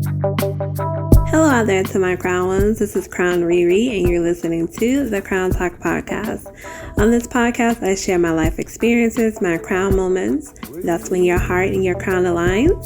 Hello out there to my Crownles. This is ReRe, and you're listening to the CrownTalk Podcast. On this podcast, I share my life experiences, my crown moments. That's when your heart and your crown aligns,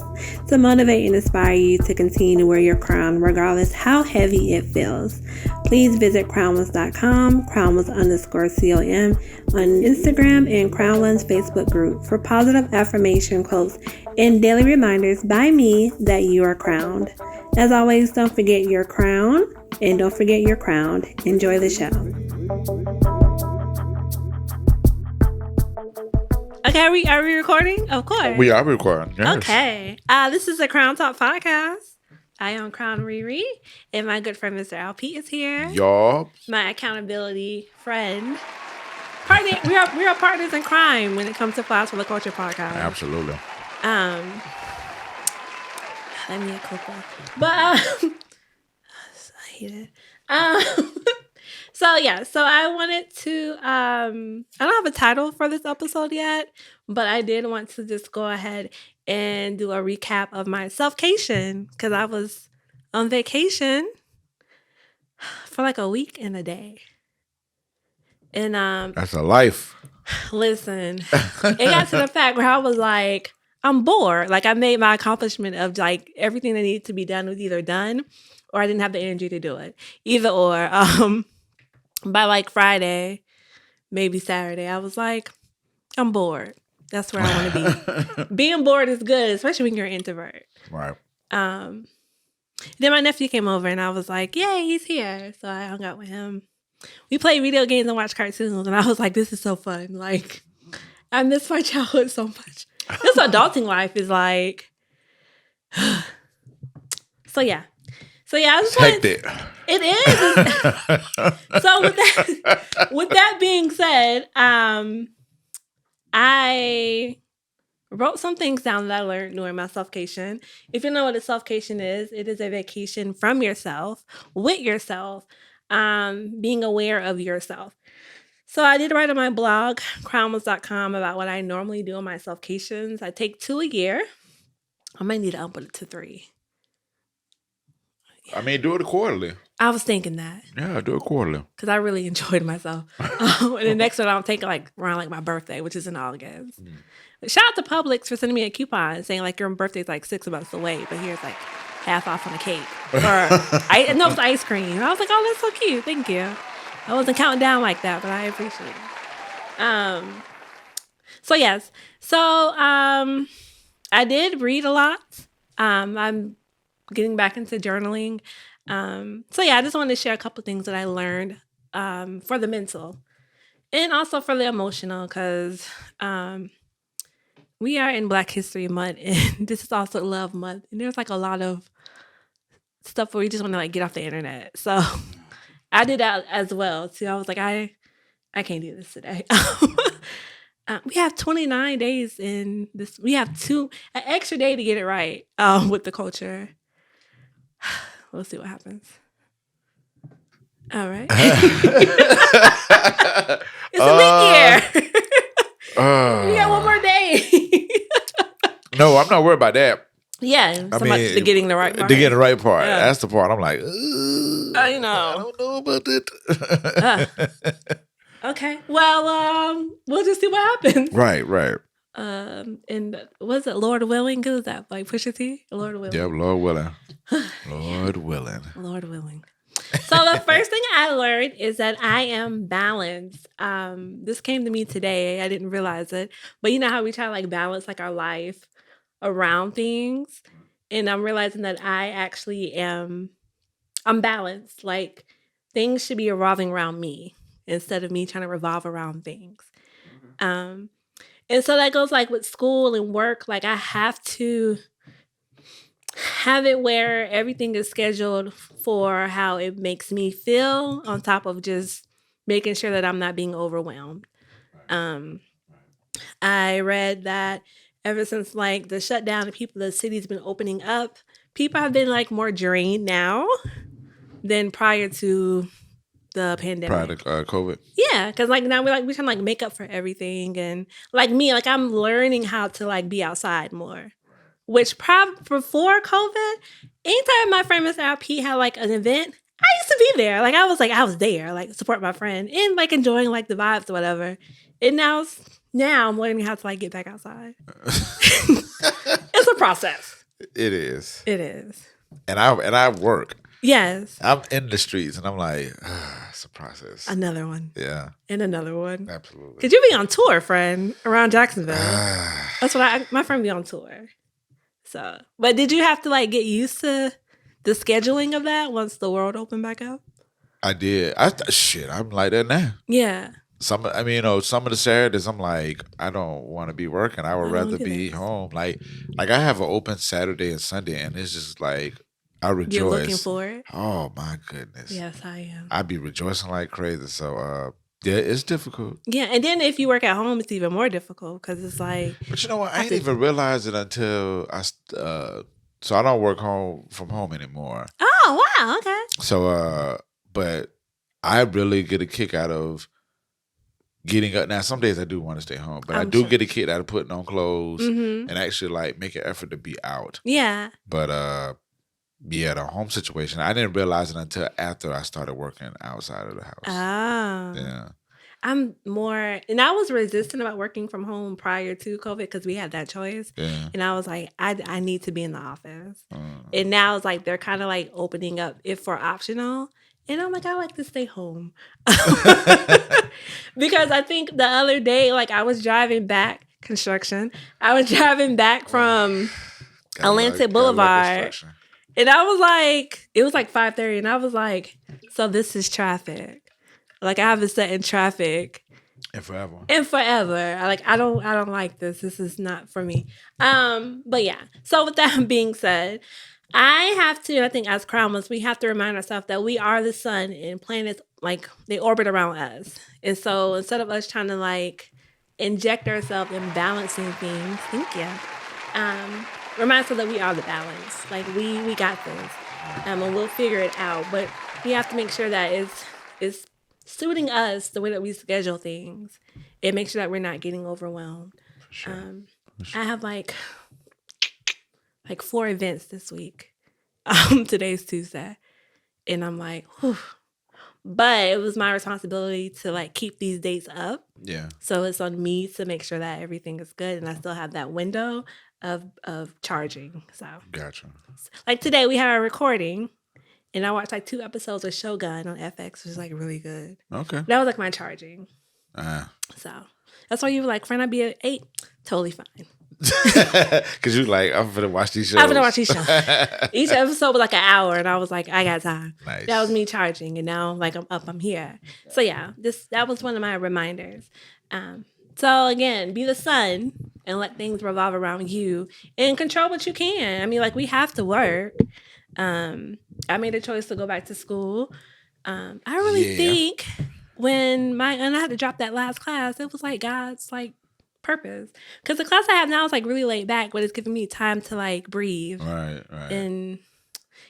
to motivate and inspire you to continue to wear your crown, regardless how heavy it feels. Please visit crownles.com, crownles_com on Instagram, and Crownles Facebook group for positive affirmation quotes and daily reminders by me that you are crowned. As always, don't forget your crown, and don't forget your crown. Enjoy the show. Okay, are we recording? Of course. We are recording, yes. Okay. This is the CrownTalk Podcast. I am ReRe, and my good friend Mr. LP is here. Y'all. My accountability friend. We are partners in crime when it comes to Flash for the Culture Podcast. Absolutely. Let me a couple. But I hate it. So I wanted to I don't have a title for this episode yet, but I did want to just go ahead and do a recap of my self-cation, because I was on vacation for like a week and a day. And that's a life. Listen, it got to the fact where I was like, I'm bored. Like, I made my accomplishment of like everything that needed to be done was either done or I didn't have the energy to do it. Either or. By like Friday, maybe Saturday, I was like, I'm bored. That's where I want to be. Being bored is good, especially when you're an introvert. Right. Then my nephew came over and I was like, yay, he's here. So I hung out with him. We played video games and watched cartoons, and I was like, this is so fun. Like, I miss my childhood so much. This adulting life is like, so yeah. I was hectic. It is. So with that being said, I wrote some things down that I learned during my self-cation. If you know what a self-cation is, it is a vacation from yourself, with yourself, being aware of yourself. So I did write on my blog, crownles.com, about what I normally do on my self-cations. I take 2 a year. I might need to up it to 3. I mean, do it quarterly. I was thinking that. Yeah, do it quarterly. Because I really enjoyed myself. And the next one I'll take around like my birthday, which is in August. But shout out to Publix for sending me a coupon saying like your birthday's like $6 away, but here's like half off on a cake. It was ice cream. I was like, oh, that's so cute. Thank you. I wasn't counting down like that, but I appreciate it. So yes. So I did read a lot. I'm getting back into journaling. So yeah, I just wanted to share a couple things that I learned for the mental and also for the emotional, because we are in Black History Month, and this is also Love Month, and there's like a lot of stuff where you just want to like get off the internet. So I did that as well too. I was like, I can't do this today. We have 29 days in this. We have an extra day to get it right with the culture. We'll see what happens. All right. It's a leap year. We got one more day. No, I'm not worried about that. Yeah, the getting the right part. To get the right part. Yeah. That's the part I'm like, I know. I don't know about it. Okay. Well, we'll just see what happens. Right. And was it Lord Willing? Who's that? Like Pusha T? Lord Willing. Yep, Lord willing. Lord willing. Lord willing. So the first thing I learned is that I am balanced. This came to me today. I didn't realize it. But you know how we try to like balance like our life around things? And I'm realizing that I actually I'm balanced. Like things should be revolving around me instead of me trying to revolve around things. And so that goes like with school and work. Like I have to have it where everything is scheduled for how it makes me feel, on top of just making sure that I'm not being overwhelmed. I read that ever since like the shutdown and the city's been opening up, people have been like more drained now than prior to the pandemic. Prior to COVID. Yeah, because like now we're trying to like make up for everything, and like me, like I'm learning how to like be outside more. which before COVID, anytime my friend Mr. LP had like an event, I used to be there. Like I was there, like support my friend and like enjoying like the vibes or whatever. And now I'm learning how to like get back outside. It's a process. It is. It is. And I work. Yes. I'm in the streets and I'm like, it's a process. Another one. Yeah. And another one. Absolutely. Could you be on tour, friend, around Jacksonville? That's what my friend be on tour. So, but did you have to like get used to the scheduling of that once the world opened back up? I did. I'm like that now. Yeah. Some of the Saturdays I'm like, I don't want to be working. I would rather be home. Like I have an open Saturday and Sunday, and it's just like I rejoice. You're looking for it? Oh my goodness. Yes, I am. I be rejoicing like crazy. So yeah, it's difficult. Yeah, and then if you work at home, it's even more difficult because it's like. But you know what? I didn't even realize it until so I don't work from home anymore. Oh wow! Okay. So but I really get a kick out of getting up. Now, some days I do want to stay home, but I do get a kick out of putting on clothes and actually like make an effort to be out. Yeah. But yeah, the home situation, I didn't realize it until after I started working outside of the house. Oh. Yeah. I'm more, and I was resistant about working from home prior to COVID because we had that choice. Yeah. And I was like, I need to be in the office. And now it's like they're kind of like opening up if for optional. And I'm like, I like to stay home. Because I think the other day, like I was driving back, construction. I was driving back from Atlantic Boulevard. And I was like, it was like 5:30. And I was like, so this is traffic. Like I haven't sat in traffic. And forever. I don't like this. This is not for me. But yeah. So with that being said, I have to, I think as Crownles, we have to remind ourselves that we are the sun and planets, like they orbit around us. And so instead of us trying to like inject ourselves in balancing things, remind ourselves that we are the balance. Like we got this. And we'll figure it out. But we have to make sure that it's suiting us the way that we schedule things and make sure that we're not getting overwhelmed. Sure. I have like 4 events this week. Today's Tuesday. And I'm like, whew. But it was my responsibility to like keep these dates up. Yeah. So it's on me to make sure that everything is good and I still have that window of charging. So Gotcha. Like today we had a recording and I watched like 2 episodes of Shogun on FX, which is like really good. Okay. That was like my charging. So that's why you were like, friend, I'd be at 8. Totally fine. Because you like, I'm gonna watch these shows. I'm gonna watch these shows. Each episode was like an hour, and I was like, I got time. Nice. That was me charging, and now like I'm up, I'm here. So yeah, that was one of my reminders. So again, be the sun and let things revolve around you and control what you can. I mean, like we have to work. I made a choice to go back to school. I really think when I had to drop that last class, it was like God's like purpose, because the class I have now is like really laid back, but it's giving me time to like breathe. Right. And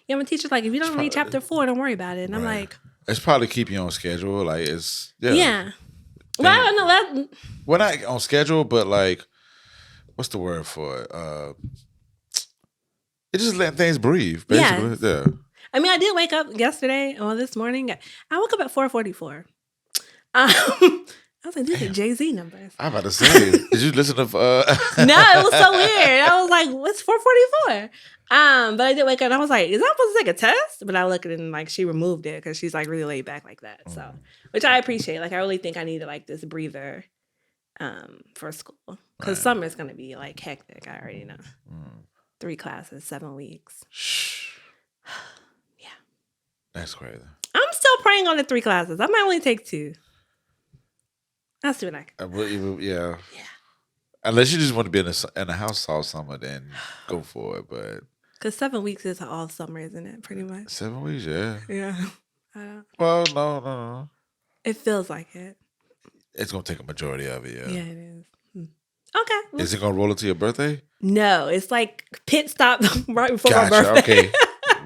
yeah, my teacher's like, if you don't read chapter 4, don't worry about it. And I'm like, it's probably keep you on schedule. Like it's yeah. Well, I don't know that. Well, not on schedule, but like, what's the word for it? It just letting things breathe, basically. Yeah. I mean, I did wake up yesterday, this morning. I woke up at 4:44. I was like, these are Jay-Z numbers. I'm about to say, did you listen to... No, it was so weird. I was like, what's 4:44? But I did wake up and I was like, is that supposed to take a test? But I looked at it and like she removed it because she's like really laid back like that. So, which I appreciate. Like I really think I needed like this breather for school. Because summer's going to be like hectic. I already know. 3 classes, 7 weeks. Yeah. That's crazy. I'm still praying on the 3 classes. I might only take 2. I'll see what I can. Yeah. Unless you just want to be in a house all summer, then go for it. But because 7 weeks is all summer, isn't it? Pretty much. 7 weeks, yeah. Yeah. Well, no. It feels like it. It's gonna take a majority of it, yeah. Yeah, it is. Okay. Well, is it gonna roll into your birthday? No, it's like pit stop right before my birthday. Okay.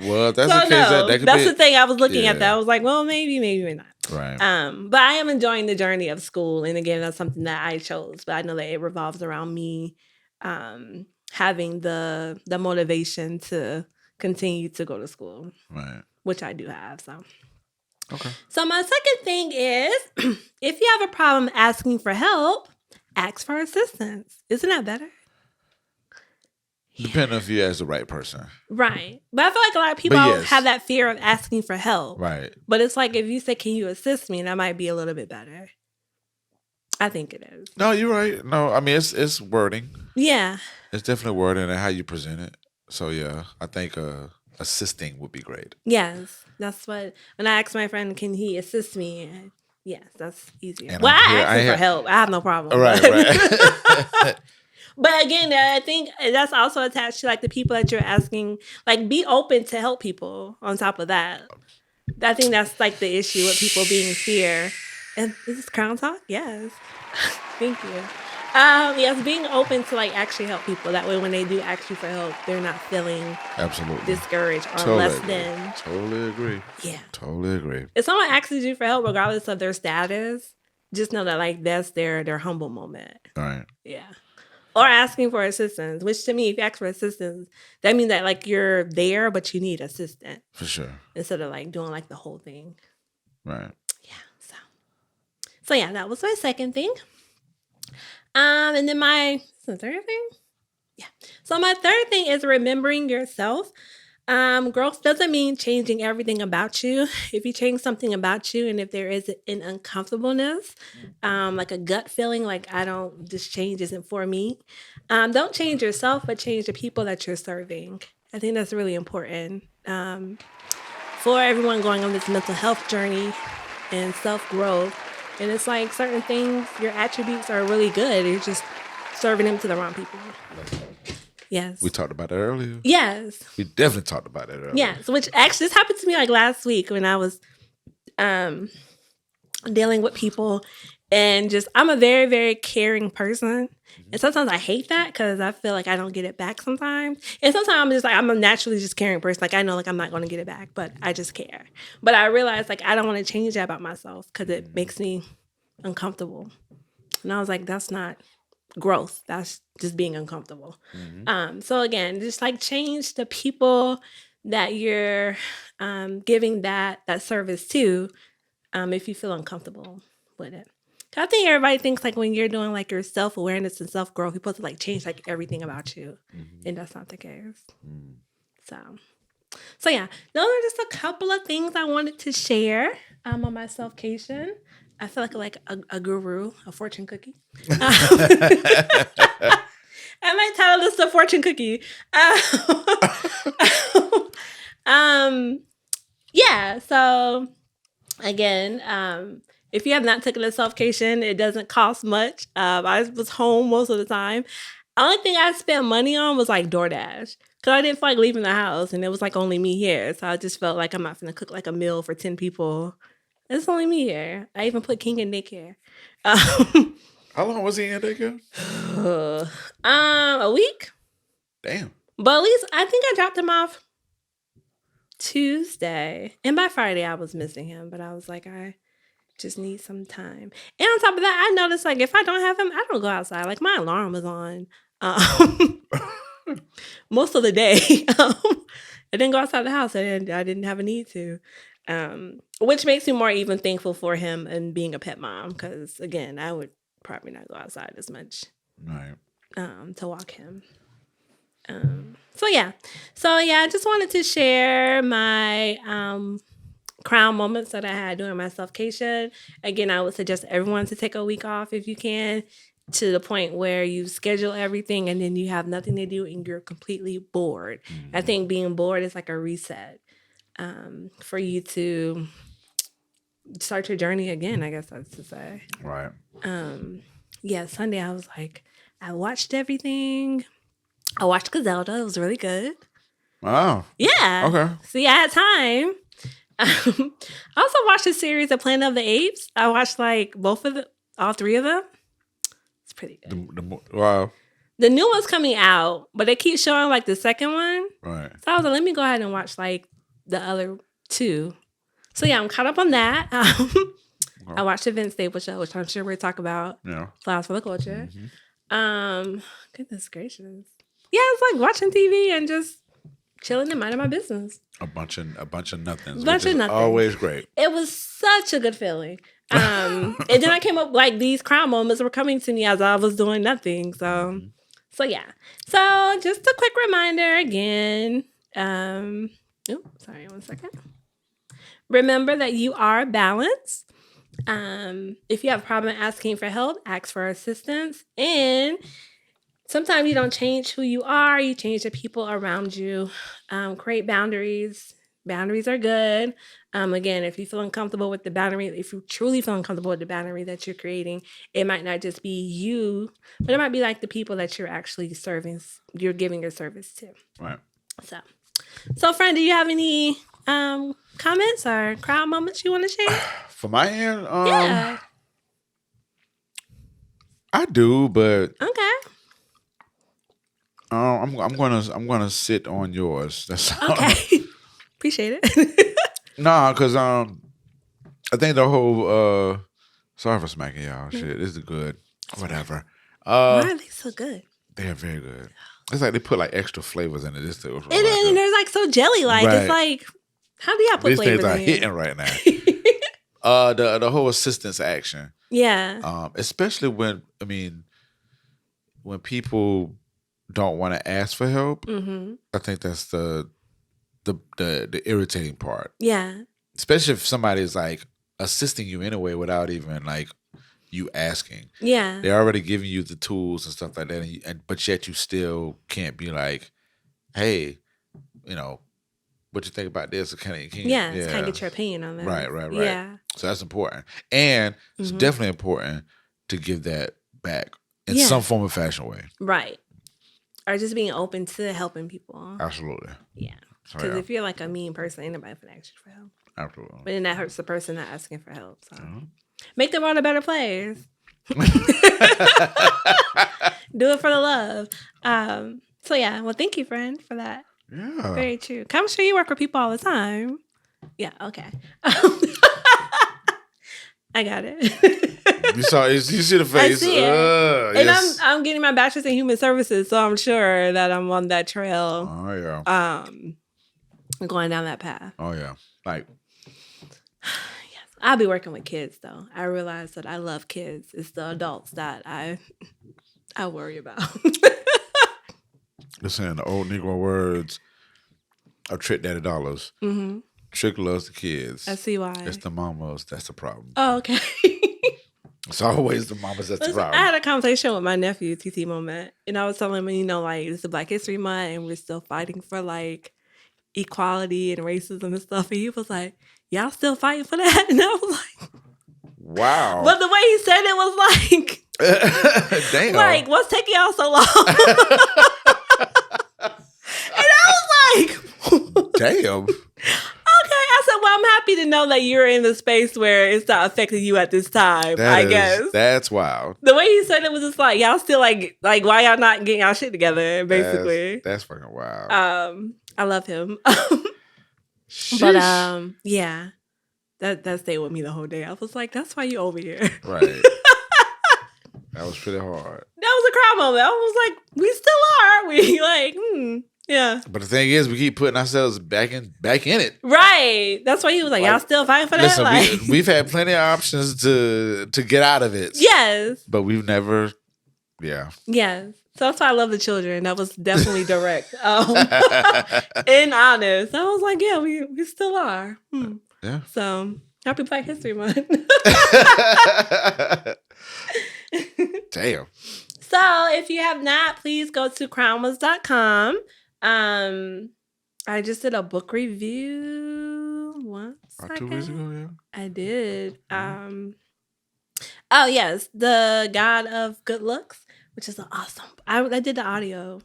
Well, that's the case. No, that could that's be... the thing. I was looking at that. I was like, well, maybe not. Right. But I am enjoying the journey of school, and again, that's something that I chose. But I know that it revolves around me, having the motivation to continue to go to school. Right. Which I do have, so. Okay. So my second thing is, if you have a problem asking for help, ask for assistance. Isn't that better? Depending if you ask the right person. Right. But I feel like a lot of people have that fear of asking for help. Right. But it's like, if you say, can you assist me? That might be a little bit better. I think it is. No, you're right. No, I mean, it's wording. Yeah. It's definitely wording and how you present it. So, yeah, I think assisting would be great. Yes. That's what, when I asked my friend, can he assist me? Yes, that's easier. And I asked him for help. I have no problem. Right. But again, I think that's also attached to like the people that you're asking. Like, be open to help people on top of that. I think that's like the issue with people being fear. And is this Crown Talk? Yes. Thank you. Yes, being open to like actually help people. That way when they do ask you for help, they're not feeling discouraged or less than. Totally agree. Yeah. Totally agree. If someone asks you for help, regardless of their status, just know that like that's their humble moment. Right. Yeah. Or asking for assistance, which to me, if you ask for assistance, that means that like you're there, but you need assistance. For sure. Instead of like doing like the whole thing. Right. Yeah. So yeah, that was my second thing. And then the third thing? Yeah. So my third thing is remembering yourself. Growth doesn't mean changing everything about you. If you change something about you and if there is an uncomfortableness, like a gut feeling, like this change isn't for me, don't change yourself, but change the people that you're serving. I think that's really important for everyone going on this mental health journey and self-growth. And it's like certain things, your attributes are really good. You're just serving them to the wrong people. Yes. We talked about that earlier. Yes. We definitely talked about that earlier. Yes, which actually, this happened to me like last week when I was dealing with people. And just, I'm a very, very caring person. And sometimes I hate that because I feel like I don't get it back sometimes. And sometimes I'm just like, I'm a naturally just caring person. Like I know like I'm not going to get it back, but I just care. But I realize like I don't want to change that about myself because it makes me uncomfortable. And I was like, that's not growth. That's just being uncomfortable. So again, just like change the people that you're giving that service to if you feel uncomfortable with it. I think everybody thinks like when you're doing like your self-awareness and self-growth, you're supposed to like change like everything about you. And that's not the case. So yeah, those are just a couple of things I wanted to share on my self-cation. I feel like a guru, a fortune cookie. I might title this the fortune cookie. Yeah, so again, if you have not taken a self-cation, it doesn't cost much. I was home most of the time. Only thing I spent money on was like DoorDash. Because I didn't feel like leaving the house and it was like only me here. So I just felt like I'm not going to cook like a meal for 10 people. It's only me here. I even put King in daycare. How long was he in daycare? A week. Damn. But at least I think I dropped him off Tuesday. And by Friday I was missing him. But I was like, I just need some time. And on top of that, I noticed like if I don't have him, I don't go outside. Like my alarm was on most of the day. I didn't go outside the house. I didn't have a need to. Which makes me more even thankful for him and being a pet mom. Because again, I would probably not go outside as much. Right. To walk him. So yeah, I just wanted to share my crown moments that I had during my self-cation. Again, I would suggest everyone to take a week off if you can, to the point where you schedule everything and then you have nothing to do and you're completely bored. I think being bored is like a reset for you to start your journey again, I guess that's to say. Right. Yeah, Sunday I was like, I watched everything. I watched Griselda. It was really good. Wow. Yeah. Okay. See, I had time. I also watched a series of Planet of the Apes. I watched like all three of them. It's pretty good. Wow. The new one's coming out, but they keep showing like the second one. Right. So I was like, let me go ahead and watch like the other two. So yeah, I'm caught up on that. I watched the Vince Staples show, which I'm sure we'll talk about. Yeah. Flowers for the Culture. Goodness gracious. Yeah, it's like watching TV and just chilling and minding my business. A bunch of nothings. Bunch of nothing. Always great. It was such a good feeling. And then I came up like these crown moments were coming to me as I was doing nothing. So yeah. So just a quick reminder again. Sorry, 1 second. Remember that you are balanced. If you have a problem asking for help, ask for assistance. And sometimes you don't change who you are. You change the people around you. Create boundaries. Boundaries are good. Again, if you feel uncomfortable with the boundary, if you truly feel uncomfortable with the boundary that you're creating, it might not just be you, but it might be like the people that you're actually serving, you're giving your service to. Right. So friend, do you have any comments or crowd moments you want to share? For my end, yeah. I do, but okay. I'm gonna sit on yours. That's okay. Appreciate it. Nah, because I think the whole sorry for smacking y'all. Shit, this is good. Whatever. Why are they so good? They're very good. It's like they put like extra flavors in it. It is, and they're like so jelly-like. Right. It's like, how do y'all put these flavors things are in hitting right now. The whole assistance action. Yeah. Especially when people don't want to ask for help. Mm-hmm. I think that's the irritating part. Yeah. Especially if somebody's like assisting you anyway without even like you asking. Yeah. They're already giving you the tools and stuff like that, but yet you still can't be like, hey, what you think about this? Can you get your opinion on that. Right. Yeah. So that's important. And it's definitely important to give that back in some form of fashion way. Right. Or just being open to helping people. Absolutely. Yeah. Because if you're like a mean person, ain't nobody finna ask you for help. Absolutely. But then that hurts the person not asking for help. So make the world a better place. Do it for the love. So yeah, well, thank you, friend, for that. Yeah. Very true. I'm sure you work with people all the time. Yeah, okay. I got it. You see the face. I see it. And yes. I'm getting my bachelor's in human services, so I'm sure that I'm on that trail. Oh yeah. Going down that path. Oh yeah. Like yes. I'll be working with kids though. I realize that I love kids. It's the adults that I worry about. Listen, the old Negro words of Trick Daddy Dollars. Mm-hmm. Trick loves the kids. I see why. It's the mamas that's the problem. Oh, okay. It's always the mamas that's the problem. I had a conversation with my nephew, TT Moment, and I was telling him, like, it's the Black History Month, and we're still fighting for, like, equality and racism and stuff. And he was like, y'all still fighting for that? And I was like, wow. But the way he said it was like, damn. Like, what's taking y'all so long? And I was like, damn. Okay, I said, well, I'm happy to know that you're in the space where it's not affecting you at this time, I guess. That's wild. The way he said it was just like, y'all still like why y'all not getting y'all shit together, basically. That's fucking wild. I love him. But yeah, that stayed with me the whole day. I was like, that's why you over here. Right. That was pretty hard. That was a crowd moment. I was like, we still are, aren't we? Like, yeah. But the thing is, we keep putting ourselves back in it. Right. That's why he was like, y'all still fighting for that? Listen, like, we've had plenty of options to get out of it. Yes. But we've never, yeah. Yes. So that's why I love the children. That was definitely direct. And honest. I was like, yeah, we still are. Yeah. So, happy Black History Month. Damn. So, if you have not, please go to crownles.com. I just did a book review once. 2 weeks ago, yeah. I did. Oh, yes. The God of Good Looks, which is awesome. I did the audio.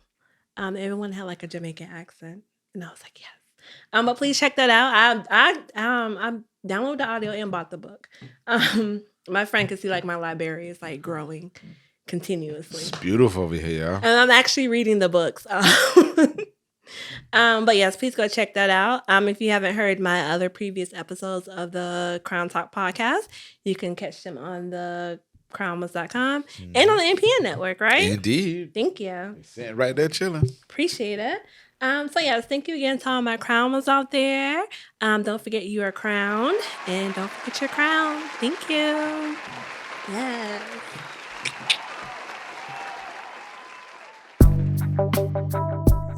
Everyone had like a Jamaican accent. And I was like, yes. But please check that out. I downloaded the audio and bought the book. My friend could see like my library is like growing continuously. It's beautiful over here, y'all. And I'm actually reading the books. But yes, please go check that out. If you haven't heard my other previous episodes of the CrownTalk Podcast, you can catch them on the Crownles.com, and on the NPN network, right? Indeed. Thank you. Sitting right there chilling. Appreciate it. So yes, thank you again to all my Crownles out there. Don't forget you are crowned, and don't forget your crown. Thank you. Yes.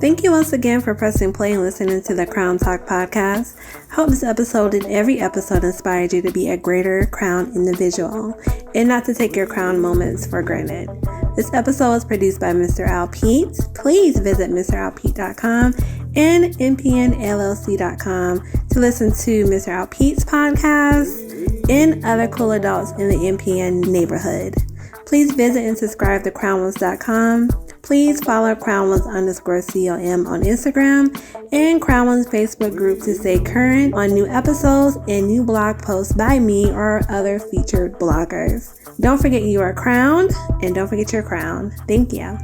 Thank you once again for pressing play and listening to the CrownTalk Podcast. I hope this episode and every episode inspired you to be a greater crown individual and not to take your crown moments for granted. This episode was produced by Mr. Al Pete. Please visit MrAlPete.com and NPNLLC.com to listen to Mr. Al Pete's podcast and other cool adults in the NPN neighborhood. Please visit and subscribe to Crownles.com. Please follow Crownles_COM on Instagram and Crownles Facebook group to stay current on new episodes and new blog posts by me or other featured bloggers. Don't forget you are crowned, and don't forget your crown. Thank you.